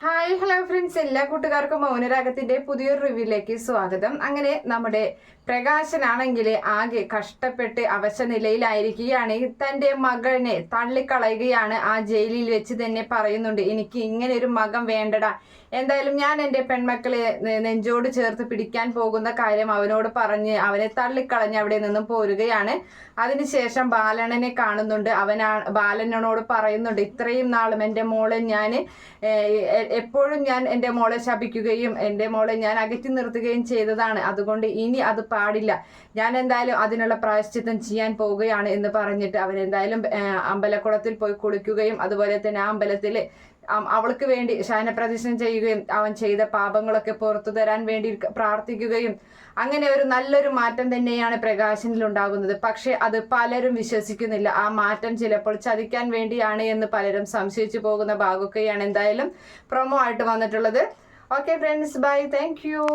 Hi hello friends, എല്ലാ കൂട്ടുകാർക്കും മൗനരാഗത്തിന്റെ പുതിയൊരു റിവ്യൂയിലേക്ക് സ്വാഗതം. അങ്ങനെ നമ്മുടെ പ്രകാശനാണെങ്കിൽ ആകെ കഷ്ടപ്പെട്ട് അവശ നിലയിലായിരിക്കുകയാണ്. തന്റെ മകനെ തള്ളിക്കളയുകയാണ്. ആ ജയിലിൽ വെച്ച് തന്നെ പറയുന്നുണ്ട്, എനിക്ക് ഇങ്ങനെ ഒരു മകൻ വേണ്ടടാ, എന്തായാലും ഞാൻ എൻ്റെ പെൺമക്കളെ നെഞ്ചോട് ചേർത്ത് പിടിക്കാൻ പോകുന്ന കാര്യം അവനോട് പറഞ്ഞ് അവനെ തള്ളിക്കളഞ്ഞ് അവിടെ നിന്നും പോരുകയാണ്. അതിനുശേഷം ബാലണ്ണനെ കാണുന്നുണ്ട്. ബാലണ്ണനോട് പറയുന്നുണ്ട്, ഇത്രയും നാളും എൻ്റെ മോളെ ഞാൻ എപ്പോഴും ഞാൻ എൻ്റെ മോളെ ശപിക്കുകയും എൻ്റെ മോളെ ഞാൻ അകറ്റി നിർത്തുകയും ചെയ്തതാണ്. അതുകൊണ്ട് ഇനി അത് പാടില്ല. ഞാൻ എന്തായാലും അതിനുള്ള പ്രായശ്ചിത്തം ചെയ്യാൻ പോവുകയാണ് എന്ന് പറഞ്ഞിട്ട് അവൻ എന്തായാലും അമ്പലക്കുളത്തിൽ പോയി കുളിക്കുകയും അതുപോലെ തന്നെ ആ അമ്പലത്തിൽ അവൾക്ക് വേണ്ടി ശയനപ്രദക്ഷിണം ചെയ്യുകയും അവൻ ചെയ്ത പാപങ്ങളൊക്കെ പുറത്തു തരാൻ വേണ്ടി പ്രാർത്ഥിക്കുകയും അങ്ങനെ ഒരു നല്ലൊരു മാറ്റം തന്നെയാണ് പ്രകാശനിൽ ഉണ്ടാകുന്നത്. പക്ഷെ അത് പലരും വിശ്വസിക്കുന്നില്ല. ആ മാറ്റം ചിലപ്പോൾ ചതിക്കാൻ വേണ്ടിയാണ് എന്ന് പലരും സംശയിച്ചു പോകുന്ന ഭാഗമൊക്കെയാണ് എന്തായാലും പ്രൊമോ ആയിട്ട് വന്നിട്ടുള്ളത്. Okay friends, bye, thank U.